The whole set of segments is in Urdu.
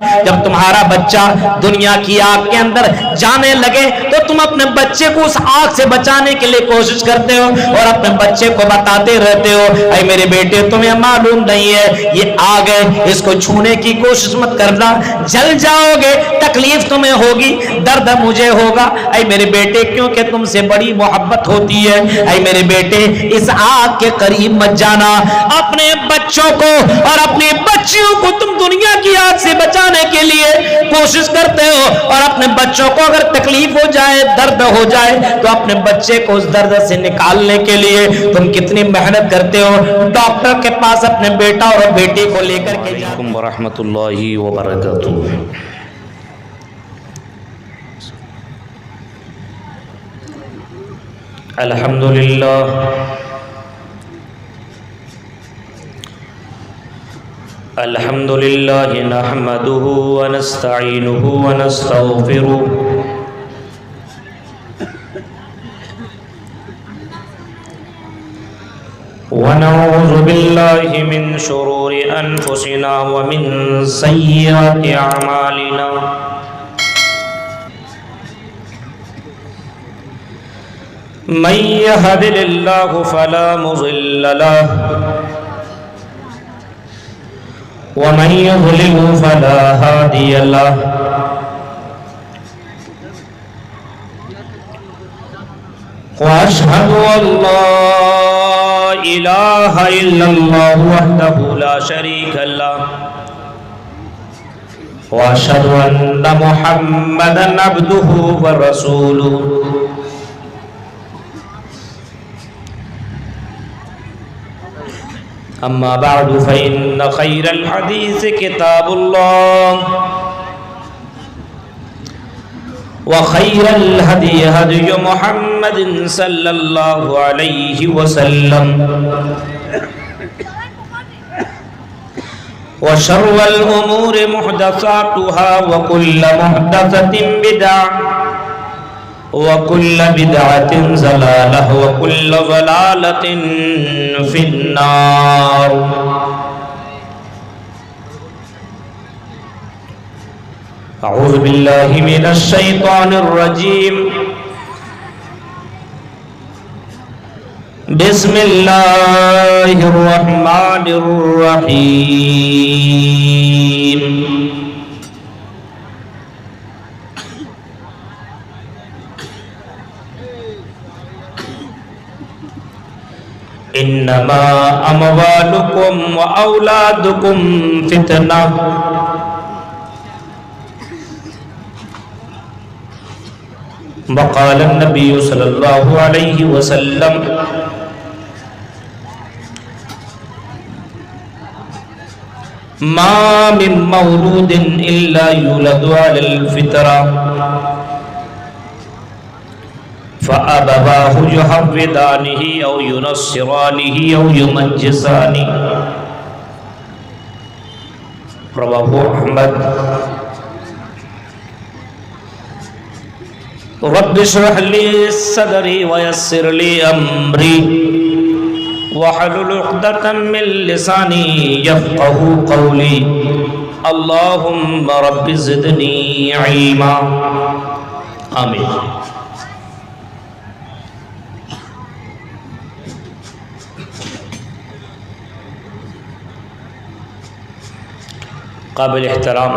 جب تمہارا بچہ دنیا کی آگ کے اندر جانے لگے تو تم اپنے بچے کو اس آگ سے بچانے کے لیے کوشش کرتے ہو اور اپنے بچے کو بتاتے رہتے ہو اے میرے بیٹے تمہیں معلوم نہیں ہے یہ آگ ہے، اس کو چھونے کی کوشش مت کرنا، جل جاؤ گے، تکلیف تمہیں ہوگی، درد مجھے ہوگا۔ اے میرے بیٹے کیونکہ تم سے بڑی محبت ہوتی ہے، اے میرے بیٹے اس آگ کے قریب مت جانا۔ اپنے بچوں کو اور اپنی بچیوں کو تم دنیا کی آگ سے بچانے کے لیے کوشش کرتے ہو، اور اپنے بچوں کو اگر تکلیف ہو جائے، درد ہو جائے تو اپنے بچے کو اس درد سے نکالنے کے لیے تم کتنی محنت کرتے ہو۔ ڈاکٹر کے پاس اپنے بیٹا اور بیٹی کو لے کر کے جاتے ہیں۔ ورحمۃ اللہ وبرکاتہ۔ الحمدللہ الحمدللہ نحمده ونستعینه ونستغفره ونعوذ باللہ من شرور انفسنا ومن سیئات اعمالنا من يهد الله فلا مضل له ومن يضلل فلا هادي له واشهد ان لا اله الا الله وحده لا شريك له واشهد ان محمدا عبده ورسوله اما بعد فإن خير الحديث كتاب الله وخير الهدي هدي محمد صلى الله عليه وسلم وشر الأمور محدثاتها وكل محدثة بدعة وَكُلَّ بِدْعَةٍ ضَلَالَةٍ وَكُلَّ ضَلَالَةٍ فِي النَّارِ۔ اعوذ باللہ من الشیطان الرجیم، بسم اللہ الرحمن الرحیم۔ انما اموالکم و اولادکم فتنہ وقال النبی صلی اللہ علیہ وسلم ما من مولود الا یولد علی الفطرہ فَأَبَوَاهُ يُحَوِّدَانِهِ أَوْ يُنَصِّرَانِهِ أَوْ يُمَجِّسَانِهِ۔ رواہ احمد۔ رب اشرح لي صدري ويسر لي أمري واحلل عقدة من لساني يفقهوا قولي اللهم رب زدني علما آمین۔ قابل احترام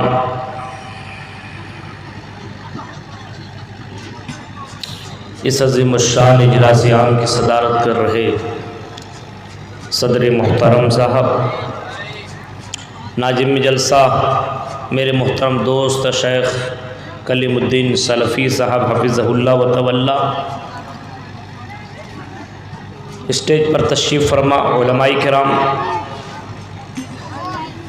اس عظیم الشان اجلاس عام کی صدارت کر رہے صدر محترم صاحب، ناظم جلسہ میرے محترم دوست شیخ کلیم الدین سلفی صاحب حفظہ اللہ و تولا، اسٹیج پر تشریف فرما علماء کرام،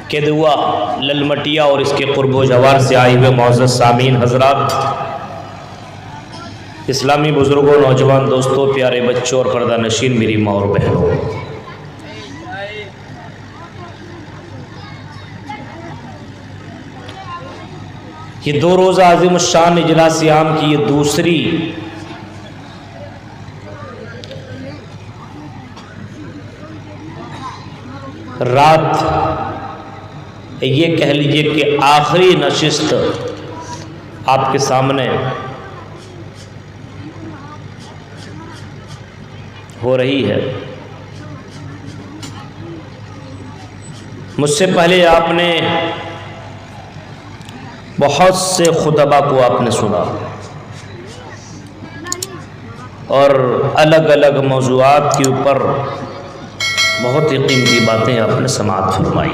کیدوا للمٹیا اور اس کے قرب و جوار سے آئے ہوئے معزز سامعین حضرات، اسلامی بزرگوں، نوجوان دوستوں، پیارے بچوں اور پردہ نشین میری ماں اور بہنوں، یہ 2 روزہ عظیم الشان اجلاس عام کی یہ دوسری رات یہ کہہ لیجئے کہ آخری نشست آپ کے سامنے ہو رہی ہے۔ مجھ سے پہلے آپ نے بہت سے خطبہ کو آپ نے سنا اور الگ الگ موضوعات کے اوپر بہت ہی قیمتی باتیں آپ نے سماعت فرمائی۔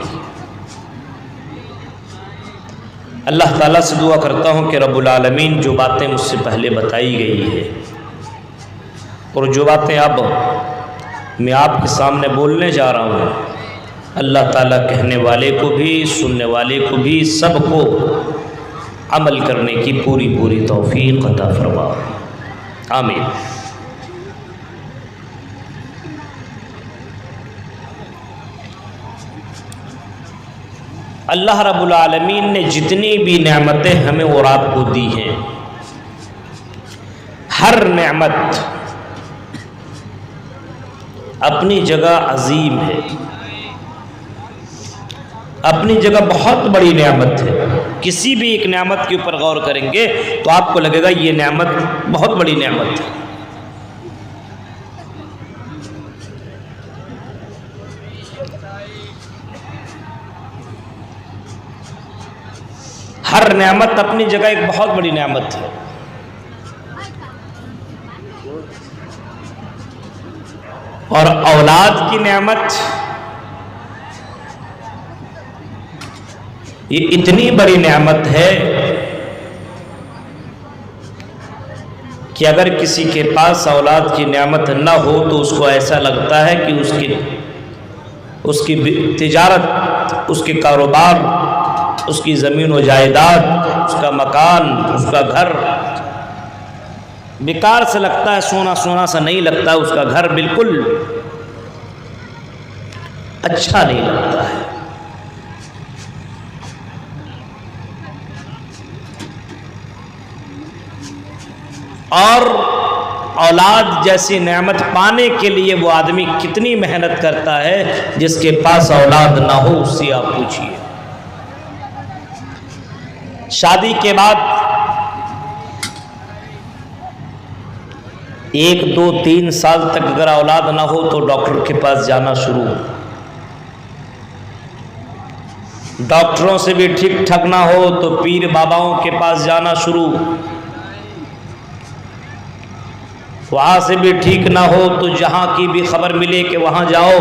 اللہ تعالیٰ سے دعا کرتا ہوں کہ رب العالمین جو باتیں مجھ سے پہلے بتائی گئی ہے اور جو باتیں اب میں آپ کے سامنے بولنے جا رہا ہوں، اللہ تعالیٰ کہنے والے کو بھی سننے والے کو بھی سب کو عمل کرنے کی پوری توفیق عطا فرما، آمین۔ اللہ رب العالمین نے جتنی بھی نعمتیں ہمیں اور آپ کو دی ہیں، ہر نعمت اپنی جگہ عظیم ہے، اپنی جگہ بہت بڑی نعمت ہے۔ کسی بھی ایک نعمت کے اوپر غور کریں گے تو آپ کو لگے گا یہ نعمت بہت بڑی نعمت ہے۔ ہر نعمت اپنی جگہ ایک بہت بڑی نعمت ہے۔ اور اولاد کی نعمت یہ اتنی بڑی نعمت ہے کہ اگر کسی کے پاس اولاد کی نعمت نہ ہو تو اس کو ایسا لگتا ہے کہ اس کی تجارت، اس کے کاروبار، اس کی زمین و جائیداد، اس کا مکان، اس کا گھر بیکار سے لگتا ہے، سونا سونا سا نہیں لگتا، اس کا گھر بالکل اچھا نہیں لگتا ہے۔ اور اولاد جیسی نعمت پانے کے لیے وہ آدمی کتنی محنت کرتا ہے، جس کے پاس اولاد نہ ہو اس سے آپ پوچھئے۔ شادی کے بعد 1 2 3 سال تک اگر اولاد نہ ہو تو ڈاکٹر کے پاس جانا شروع، ڈاکٹروں سے بھی ٹھیک ٹھاک نہ ہو تو پیر باباؤں کے پاس جانا شروع، وہاں سے بھی ٹھیک نہ ہو تو جہاں کی بھی خبر ملے کہ وہاں جاؤ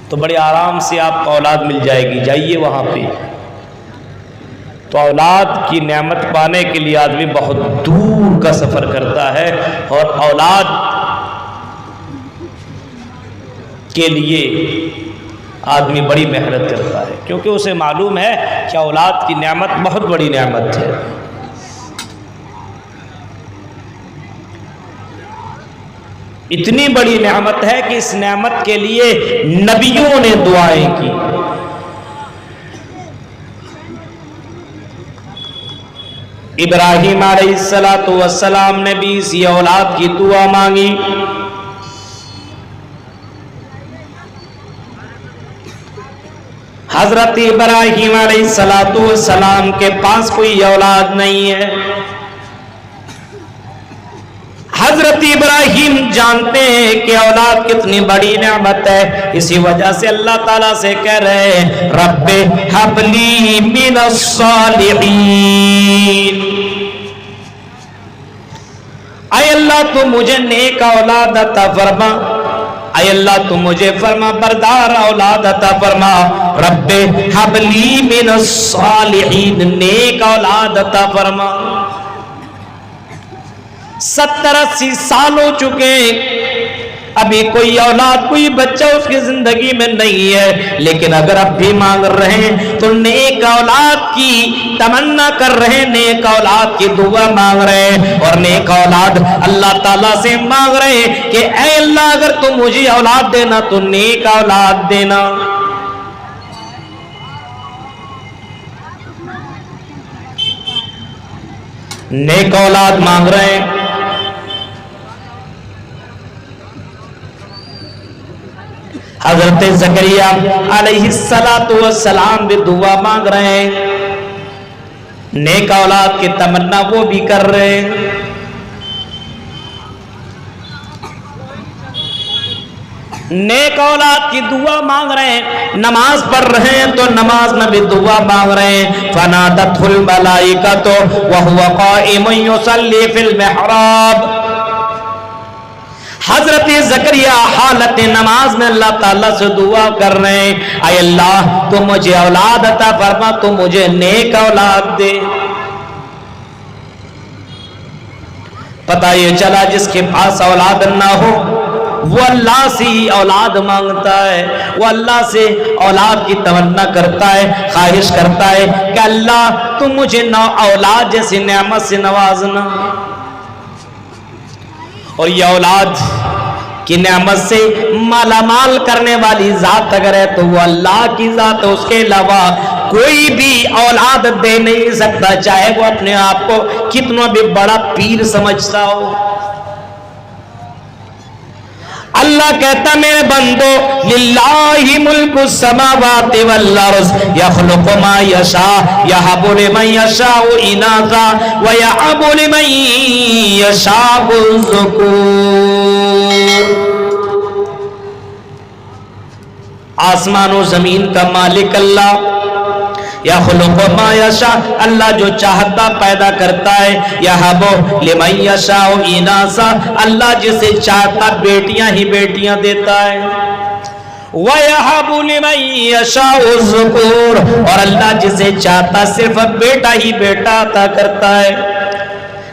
تو بڑے آرام سے آپ کو اولاد مل جائے گی، جائیے وہاں پہ۔ تو اولاد کی نعمت پانے کے لیے آدمی بہت دور کا سفر کرتا ہے، اور اولاد کے لیے آدمی بڑی محنت کرتا ہے، کیونکہ اسے معلوم ہے کہ اولاد کی نعمت بہت بڑی نعمت ہے۔ اتنی بڑی نعمت ہے کہ اس نعمت کے لیے نبیوں نے دعائیں کی۔ ابراہیم علیہ السلام نے بھی اسی اولاد کی دعا مانگی۔ حضرت ابراہیم علیہ السلام کے پاس کوئی اولاد نہیں ہے۔ حضرت ابراہیم جانتے ہیں کہ اولاد کتنی بڑی نعمت ہے، اسی وجہ سے اللہ تعالیٰ سے کہہ رہے ہیں رب ہب لی من الصالحین، اے اللہ تو مجھے نیک اولاد عطا فرما، اے اللہ تو مجھے فرما بردار اولاد عطا فرما، رب ہب لی من الصالحین، نیک اولاد عطا فرما۔ 70-80 سال ہو چکے، ابھی کوئی اولاد کوئی بچہ اس کی زندگی میں نہیں ہے، لیکن اگر اب بھی مانگ رہے ہیں تو نیک اولاد کی تمنا کر رہے ہیں، نیک اولاد کی دعا مانگ رہے ہیں، اور نیک اولاد اللہ تعالیٰ سے مانگ رہے ہیں کہ اے اللہ اگر تم مجھے اولاد دینا تو نیک اولاد دینا۔ نیک اولاد مانگ رہے ہیں۔ حضرت زکریا علیہ السلام بھی دعا مانگ رہے ہیں، نیک اولاد کی تمنا وہ بھی کر رہے ہیں۔ نیک اولاد کی دعا مانگ رہے ہیں، نماز پڑھ رہے ہیں تو نماز میں بھی دعا مانگ رہے ہیں۔ فنادته الملائکۃ وهو قائم یصلی فی المحراب۔ حضرت زکریا حالت نماز میں اللہ تعالیٰ سے دعا کر رہے ہیں، اے اللہ تو مجھے اولاد عطا فرما، تو مجھے نیک اولاد دے۔ پتہ یہ چلا جس کے پاس اولاد نہ ہو وہ اللہ سے اولاد مانگتا ہے، وہ اللہ سے اولاد کی تمنا کرتا ہے، خواہش کرتا ہے کہ اللہ تم مجھے اولاد جیسی نعمت سے نوازنا۔ اور یہ اولاد کی نعمت سے مالا مال کرنے والی ذات اگر ہے تو وہ اللہ کی ذات ہے، اس کے علاوہ کوئی بھی اولاد دے نہیں سکتا، چاہے وہ اپنے آپ کو کتنا بھی بڑا پیر سمجھتا ہو۔ اللہ کہتا میرے بندو للہ ملک السماوات والارض یخلق ما یشاء یہب لمن یشاء اناثا ویہب لمن یشاء الذکور۔ آسمان و زمین کا مالک اللہ، یخلق ما یشاء، اللہ جو چاہتا پیدا کرتا ہے، یہب لمن یشاء اناثا، اللہ جسے چاہتا بیٹیاں ہی بیٹیاں دیتا ہے، وَيَهَبُ لِمَن يَشَاءُ الذُّكُورَ، اور اللہ جسے چاہتا صرف بیٹا ہی بیٹا عطا کرتا ہے،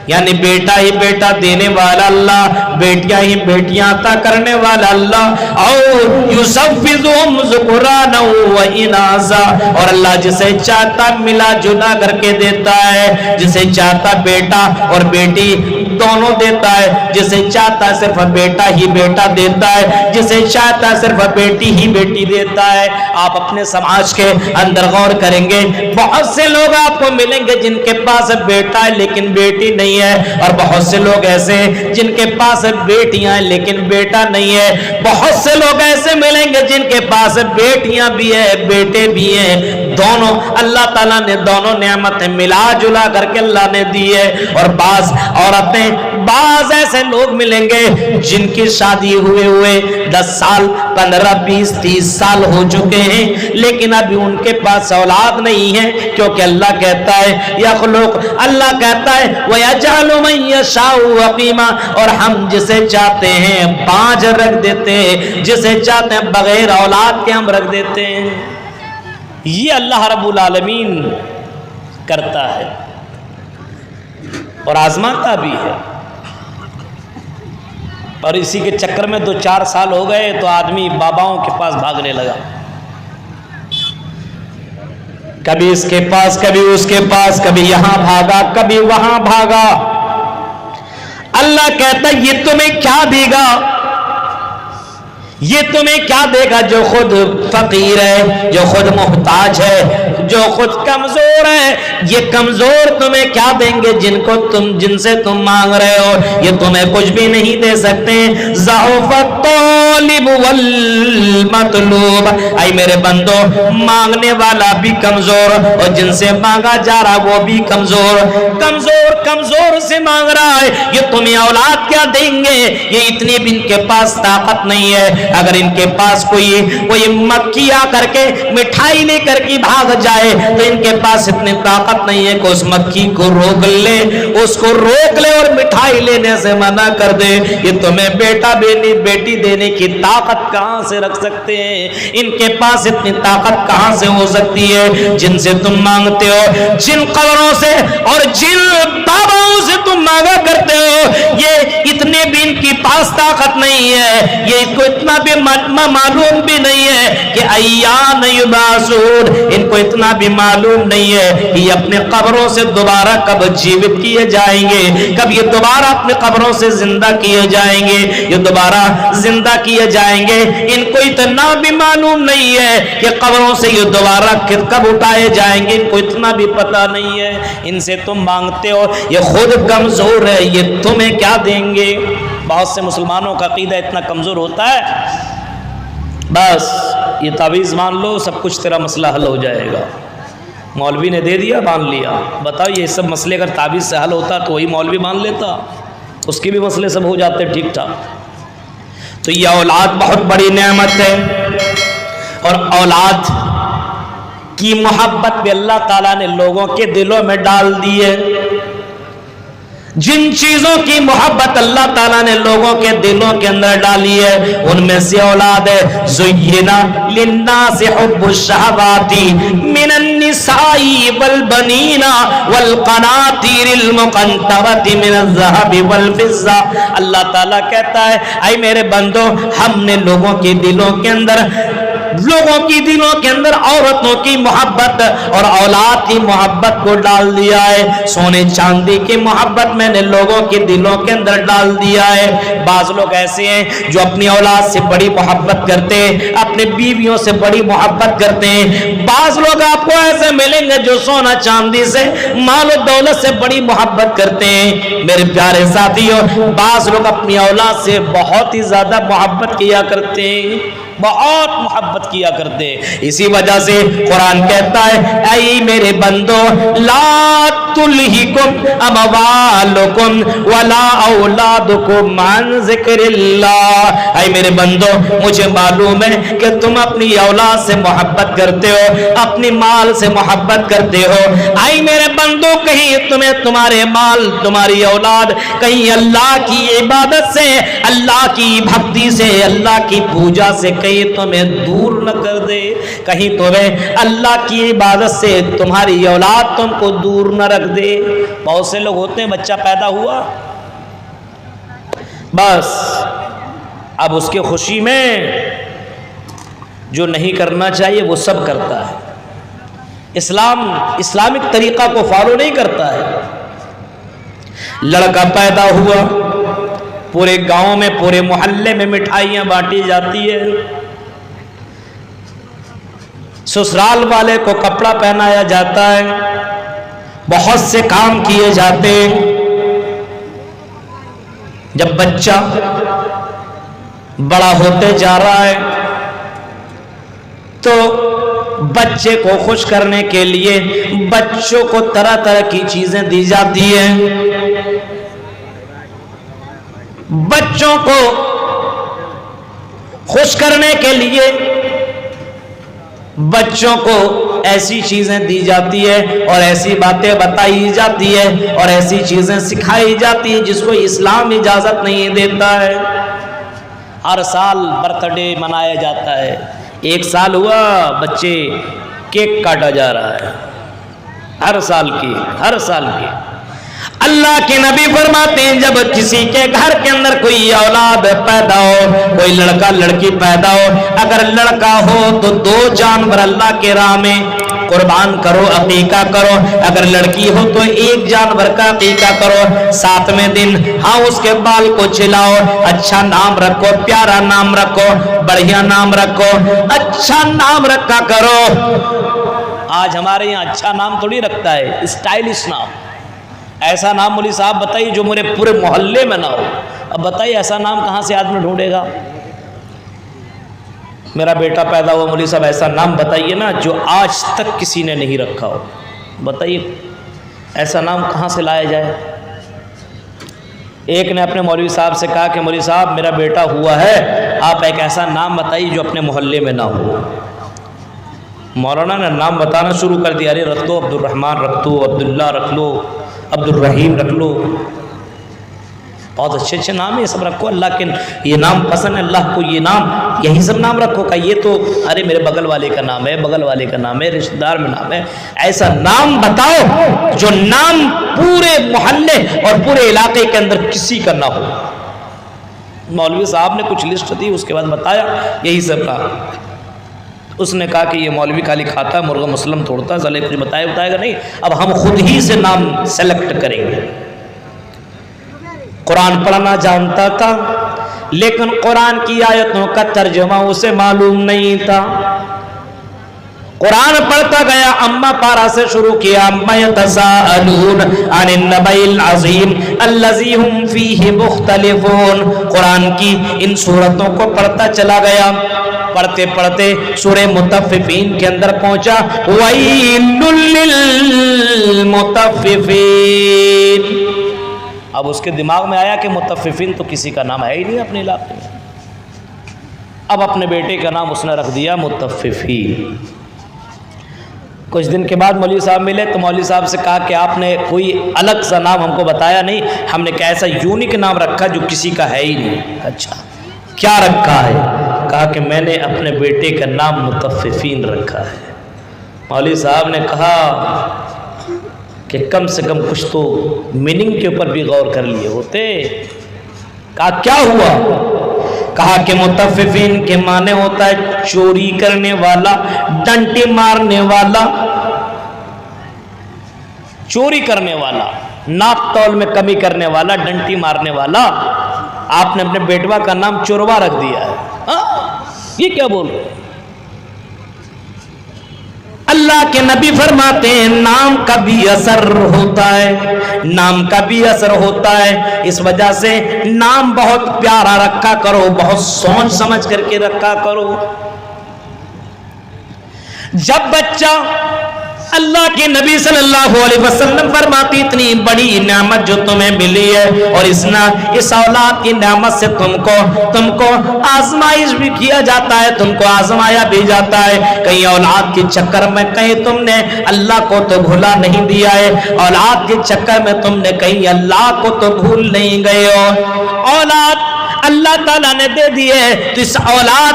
یعنی بیٹا ہی بیٹا دینے والا اللہ، بیٹیاں ہی بیٹیاں عطا کرنے والا اللہ۔ اور یُزَوِّجُهُمْ ذُکْرَانًا وَإِنَاثًا، اور اللہ جسے چاہتا ملا جلا کر کے دیتا ہے، جسے چاہتا بیٹا اور بیٹی دونوں دیتا ہے، جسے چاہتا صرف بیٹا ہی بیٹا دیتا ہے، جسے چاہتا صرف بیٹی ہی بیٹی دیتا ہے۔ آپ اپنے سماج کے اندر غور کریں گے، بہت سے لوگ آپ کو ملیں گے جن کے پاس بیٹا ہے لیکن بیٹی نہیں ہے، اور بہت سے لوگ ایسے جن کے پاس بیٹیاں ہیں لیکن بیٹا نہیں ہے۔ بہت سے لوگ ایسے ملیں گے جن کے پاس بیٹیاں بھی ہیں بیٹے بھی ہیں، دونوں اللہ تعالیٰ نے دونوں نعمتیں ملا جلا کر کے اللہ نے دی ہے۔ اور بعض عورتیں، بعض ایسے لوگ ملیں گے جن کی شادی ہوئے 10 سال 15 20 30 سال ہو چکے ہیں لیکن ابھی ان کے پاس اولاد نہیں ہے، کیونکہ اللہ کہتا ہے یخلق، اللہ کہتا ہے وَيَجْعَلُ مَن يَشَاءُ عَقِیمًا، اور ہم جسے چاہتے ہیں باجھ رکھ دیتے ہیں، جسے چاہتے ہیں بغیر اولاد کے ہم رکھ دیتے ہیں۔ یہ اللہ رب العالمین کرتا ہے اور آزماتا بھی ہے۔ اور اسی کے چکر میں 2-4 سال ہو گئے تو آدمی باباؤں کے پاس بھاگنے لگا، کبھی اس کے پاس کبھی اس کے پاس، کبھی یہاں بھاگا کبھی وہاں بھاگا۔ اللہ کہتا ہے یہ تمہیں کیا دے گا، یہ تمہیں کیا دے گا جو خود فقیر ہے، جو خود محتاج ہے، جو خود کمزور ہے، یہ کمزور تمہیں کیا دیں گے جن سے تم مانگ رہے ہو، یہ تمہیں کچھ بھی نہیں دے سکتے۔ ضعف الطالب والمطلوب، اے میرے بندو مانگنے والا بھی کمزور اور جن سے مانگا جا رہا وہ بھی کمزور سے مانگ رہا ہے۔ یہ تمہیں اولاد کیا دیں گے، یہ اتنی بھی ان کے پاس طاقت نہیں ہے۔ اگر ان کے پاس کوئی مکھی آ کر کے مٹھائی لے کر کے بھاگ جائے تو ان کے پاس اتنی طاقت نہیں ہے کہ اس مکھی کو روک لے، اس کو روک لے اور مٹھائی لینے سے منع کر دے۔ یہ تمہیں بیٹا بیٹی دینے کی طاقت کہاں سے رکھ سکتے ہیں، ان کے پاس اتنی طاقت کہاں سے ہو سکتی ہے جن سے تم مانگتے ہو، جن قبروں سے اور جن باباؤں سے تم مانگا کرتے ہو، یہ اتنے بھی ان کی پاس طاقت نہیں ہے، یہ ان کو اتنا بھی معلوم بھی نہیں ہے کہ ایان یبعثون، ان کو اتنا بھی معلوم نہیں ہے کہ یہ اپنے قبروں سے دوبارہ کب جیوت کیے جائیں گے، کب یہ دوبارہ اپنے قبروں سے زندہ کیے جائیں گے، یہ دوبارہ زندہ کیے جائیں گے۔ ان کو اتنا بھی معلوم نہیں ہے کہ قبروں سے یہ دوبارہ کب اٹھائے جائیں گے، ان کو اتنا بھی پتہ نہیں ہے۔ ان سے تم مانگتے ہو، یہ خود کمزور ہے، یہ تمہیں کیا دیں گے۔ بہت سے مسلمانوں کا عقیدہ اتنا کمزور ہوتا ہے، بس یہ تعویذ مان لو سب کچھ تیرا مسئلہ حل ہو جائے گا. مولوی نے دے دیا مان لیا. بتاؤ یہ سب مسئلے اگر تعویذ سے حل ہوتا تو وہی مولوی مان لیتا, اس کے بھی مسئلے سب ہو جاتے ٹھیک ٹھاک. تو یہ اولاد بہت بڑی نعمت ہے, اور اولاد کی محبت بھی اللہ تعالیٰ نے لوگوں کے دلوں میں ڈال دی ہے. جن چیزوں کی محبت اللہ تعالیٰ نے لوگوں کے دلوں کے اندر ڈالی ہے ان میں سے اولاد ہے. زینا للناس حب الشہوات من النساء والبنین والقناطیر المقنطرۃ من الذهب والفضہ. اللہ تعالیٰ کہتا ہے اے میرے بندو, ہم نے لوگوں کے دلوں کے اندر عورتوں کی محبت اور اولاد کی محبت کو ڈال دیا ہے. سونے چاندی کی محبت میں نے لوگوں کے دلوں کے اندر ڈال دیا ہے. بعض لوگ ایسے ہیں جو اپنی اولاد سے بڑی محبت کرتے ہیں, اپنے بیویوں سے بڑی محبت کرتے ہیں. بعض لوگ آپ کو ایسے ملیں گے جو سونا چاندی سے, مال و دولت سے بڑی محبت کرتے ہیں. میرے پیارے ساتھیوں, بعض لوگ اپنی اولاد سے بہت ہی زیادہ محبت کیا کرتے ہیں, بہت محبت کیا کرتے. اسی وجہ سے قرآن کہتا ہے اے میرے بندو لا تلہکم اموالکم ولا اولادکم عن ذکر اللہ. اے میرے بندو مجھے معلوم ہے کہ تم اپنی اولاد سے محبت کرتے ہو, اپنی مال سے محبت کرتے ہو. اے میرے بندو کہیں تمہیں تمہارے مال تمہاری اولاد کہیں اللہ کی عبادت سے, اللہ کی بھکتی سے, اللہ کی پوجا سے کہیں تمہیں دور نہ کر دے, کہیں تمہیں اللہ کی عبادت سے تمہاری اولاد تم کو دور نہ رکھ دے. بہت سے لوگ ہوتے ہیں بچہ پیدا ہوا بس اب اس کے خوشی میں جو نہیں کرنا چاہیے وہ سب کرتا ہے. اسلامک طریقہ کو فالو نہیں کرتا ہے. لڑکا پیدا ہوا, پورے گاؤں میں پورے محلے میں مٹھائیاں بانٹی جاتی ہے, سسرال والے کو کپڑا پہنایا جاتا ہے, بہت سے کام کیے جاتے ہیں. جب بچہ بڑا ہوتے جا رہا ہے تو بچے کو خوش کرنے کے لیے بچوں کو طرح طرح کی چیزیں دی جاتی ہیں. بچوں کو خوش کرنے کے لیے بچوں کو ایسی چیزیں دی جاتی ہے اور ایسی باتیں بتائی جاتی ہے اور ایسی چیزیں سکھائی جاتی ہیں جس کو اسلام اجازت نہیں دیتا ہے. ہر سال برتھ ڈے منایا جاتا ہے. 1 سال ہوا بچے کیک کاٹا جا رہا ہے, ہر سال کی. اللہ کے نبی فرماتے ہیں جب کسی کے گھر کے اندر کوئی اولاد پیدا ہو, کوئی لڑکا لڑکی پیدا ہو, اگر لڑکا ہو تو 2 جانور اللہ کے راہ میں قربان کرو, عقیقہ کرو. اگر لڑکی ہو تو 1 جانور کا عقیقہ کرو. 7ویں دن ہاں اس کے بال کو چلاؤ, اچھا نام رکھو, پیارا نام رکھو, بڑھیا نام رکھو, اچھا نام رکھا کرو. آج ہمارے یہاں اچھا نام تھوڑی رکھتا ہے, اسٹائلش نام. ایسا نام مولوی صاحب بتائیے جو میرے پورے محلے میں نہ ہو. اب بتائیے ایسا نام کہاں سے آدمی ڈھونڈے گا. میرا بیٹا پیدا ہوا مولوی صاحب ایسا نام بتائیے نا جو آج تک کسی نے نہیں رکھا ہو. بتائیے ایسا نام کہاں سے لایا جائے. ایک نے اپنے مولوی صاحب سے کہا کہ مولوی صاحب میرا بیٹا ہوا ہے, آپ ایک ایسا نام بتائیے جو اپنے محلے میں نہ ہو. مولانا نے نام بتانا شروع کر دیا, ارے رکھ دو عبد الرحمن رکھ دو, عبداللہ رکھ لو, عبد الرحیم رکھ لو, بہت اچھے اچھے نام ہیں, یہ سب رکھو. اللہ کے یہ نام پسند ہے, اللہ کو یہ نام, یہی سب نام رکھو. کا یہ تو ارے میرے بغل والے کا نام ہے, بغل والے کا نام ہے, رشتہ دار میں نام ہے. ایسا نام بتاؤ جو نام پورے محلے اور پورے علاقے کے اندر کسی کا نہ ہو. مولوی صاحب نے کچھ لسٹ دی, اس کے بعد بتایا یہی سب کا. اس نے کہا کہ یہ مولوی خالی کھاتا ہے, مرغا مسلم توڑتا ہے, سالے کچھ بتائے گا نہیں, اب ہم خود ہی سے نام سیلیکٹ کریں گے. قرآن پڑھنا جانتا تھا لیکن قرآن کی آیتوں کا ترجمہ اسے معلوم نہیں تھا. قرآن پڑھتا گیا, اما پارا سے شروع کیا, اما یتساءلون عن النبأ العظیم الذی هم فیہ مختلفون. قرآن کی ان صورتوں کو پڑھتا چلا گیا. پڑھتے پڑھتے سورہ مطففین کے اندر پہنچا، وَيْلٌ لِّلْمُطَفِّفِينَ۔ اب اس کے دماغ میں آیا کہ مطففین تو کسی کا نام ہے ہی نہیں اپنے علاقے میں، اب اپنے بیٹے کا نام اس نے رکھ دیا مطففین۔ کچھ دن کے بعد مولوی صاحب ملے تو مولوی صاحب سے کہا کہ آپ نے کوئی الگ سا نام ہم کو بتایا نہیں، ہم نے کہا ایسا یونیک نام رکھا جو کسی کا ہے ہی نہیں۔ اچھا کیا رکھا ہے؟ کہا کہ میں نے اپنے بیٹے کا نام مطففین رکھا ہے۔ مولوی صاحب نے کہا کہ کم سے کم کچھ تو میننگ کے اوپر بھی غور کر لیے ہوتے۔ کہا کیا ہوا؟ کہا کہ مطففین کے معنی ہوتا ہے چوری کرنے والا، ڈنٹی مارنے والا، چوری کرنے والا، ناپ تول میں کمی کرنے والا، ڈنٹی مارنے والا۔ آپ نے اپنے بیٹوا کا نام چوروا رکھ دیا ہے۔ یہ کیا بول رہے ہیں؟ اللہ کے نبی فرماتے ہیں نام کا بھی اثر ہوتا ہے، نام کا بھی اثر ہوتا ہے، اس وجہ سے نام بہت پیارا رکھا کرو، بہت سوچ سمجھ کر کے رکھا کرو۔ جب بچہ، اللہ کے نبی صلی اللہ علیہ وسلم فرماتی اتنی بڑی نعمت جو تمہیں ملی ہے، اور اس اولاد کی نعمت سے تم کو آزمائش بھی کیا جاتا ہے، تم کو آزمایا بھی جاتا ہے۔ کہیں اولاد کے چکر میں کہیں تم نے اللہ کو تو بھولا نہیں دیا ہے، اولاد کے چکر میں تم نے کہیں اللہ کو تو بھول نہیں گئے ہو۔ اولاد اللہ تعالیٰ نے دے دی ہے تو اس اولاد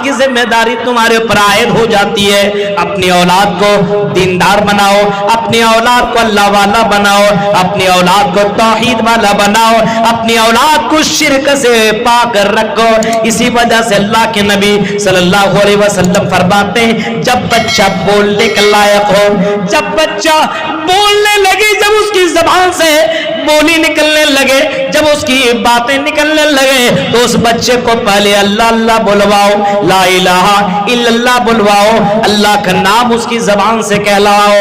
کی ذمہ داری تمہارے اوپر عائد ہو جاتی ہے۔ اپنی اولاد کو دیندار بناؤ، اپنی اولاد کو اللہ والا بناؤ، اپنی اولاد کو توحید والا بناؤ، اپنی اولاد کو شرک سے پاک رکھو۔ اسی وجہ سے اللہ کے نبی صلی اللہ علیہ وسلم فرماتے ہیں جب بچہ بولنے کے لائق ہو، جب بچہ بولنے لگے، جب اس کی زبان سے بولی نکلنے لگے، جب اس کی باتیں نکلنے لگے تو اس بچے کو پہلے اللہ اللہ بلواؤ، لا الہ الا اللہ بلواؤ، اللہ کا نام اس کی زبان سے کہلاؤ،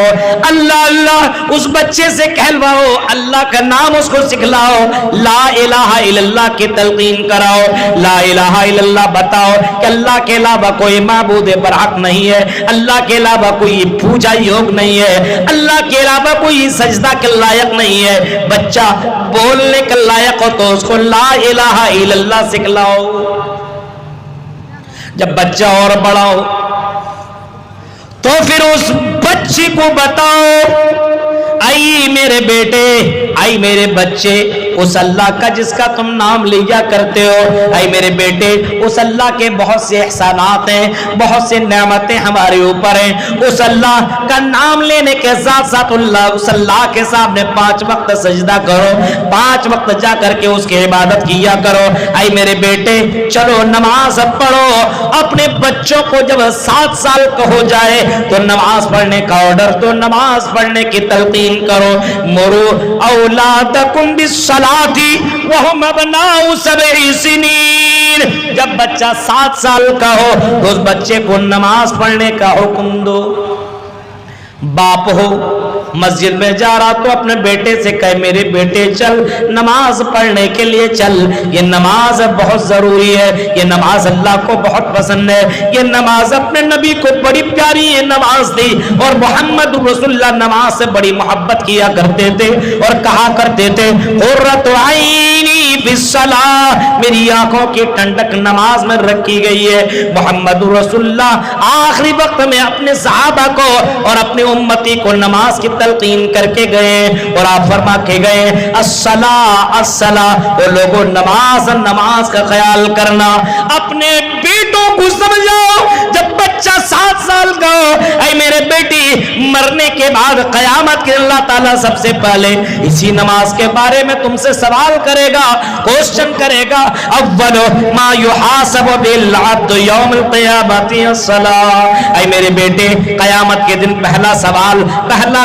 اللہ اللہ اس بچے سے کہلواؤ، اللہ کا نام اس کو سکھلاؤ، لا الہ الا اللہ کی تلقین کراؤ، لا الہ الا اللہ بتاؤ کہ اللہ کے علاوہ کوئی معبود برحق نہیں ہے، اللہ کے علاوہ کوئی پوجا یوگ نہیں ہے، اللہ کے علاوہ کوئی سجدہ کے لائق نہیں ہے۔ بچہ بولنے کے لائق ہو تو اس کو لا الہ الا اللہ سکھلاؤ۔ جب بچہ اور بڑا ہو تو پھر اس بچے کو بتاؤ، آئی میرے بیٹے، آئی میرے بچے، اس اللہ کا جس کا تم نام لیا کرتے ہو، آئی میرے بیٹے، اس اللہ کے بہت سے احسانات ہیں، بہت سے نعمتیں ہمارے اوپر ہیں، اس اللہ کا نام لینے کے ساتھ ساتھ اس اللہ کے سامنے 5 وقت سجدہ کرو، 5 وقت جا کر کے اس کی عبادت کیا کرو۔ آئی میرے بیٹے چلو نماز پڑھو، اپنے بچوں کو جب 7 سال کا ہو جائے تو نماز پڑھنے کا آرڈر، تو نماز پڑھنے کی تلقین کرو۔ مرو اولادکم بالصلاۃ وہم ابناء 7 سنین، جب بچہ 7 سال کا ہو تو اس بچے کو نماز پڑھنے کا حکم دو۔ باپ ہو مسجد میں جا رہا تو اپنے بیٹے سے کہے میرے بیٹے چل نماز پڑھنے کے لیے چل، یہ نماز بہت ضروری ہے، یہ نماز اللہ کو بہت پسند ہے، یہ نماز اپنے نبی کو بڑی پیاری یہ نماز تھی، اور محمد رسول اللہ نماز سے بڑی محبت کیا کرتے تھے اور کہا کرتے تھے قرۃ عینی بالصلاۃ، میری آنکھوں کی ٹھنڈک نماز میں رکھی گئی ہے۔ محمد رسول اللہ آخری وقت میں اپنے صحابہ کو اور اپنے امتی کو نماز کی تلقین کر کے گئے اور آپ فرما کے گئے الصلاۃ الصلاۃ، وہ لوگوں نماز کا خیال کرنا۔ اپنے بیٹوں کو سمجھاؤ جب بچہ 7 سال کا ہو، اے میرے بیٹی مرنے کے بعد قیامت کے اللہ تعالیٰ سب سے پہلے اسی نماز کے بارے میں تم سے سوال کرے گا، کوشچن کرے گا۔ اول ما یحاسب بالعبد یوم القیامت الصلاۃ، اے میرے بیٹے قیامت کے دن پہلا سوال، پہلا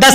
10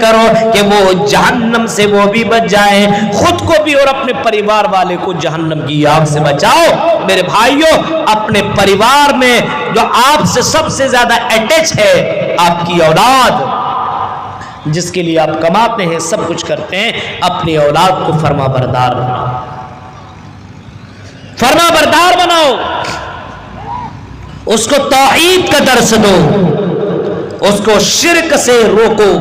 کرو کہ وہ جہنم سے وہ بھی بچ جائیں، خود کو بھی اور اپنے پریوار والے کو جہنم کی آگ سے بچاؤ۔ میرے بھائیوں، اپنے پریوار میں جو آپ سے سب سے زیادہ اٹیچ ہے آپ کی اولاد، جس کے لیے آپ کماتے ہیں، سب کچھ کرتے ہیں، اپنی اولاد کو فرما بردار بناؤ، فرما بردار بناؤ، اس کو توحید کا درس دو، اس کو شرک سے روکو،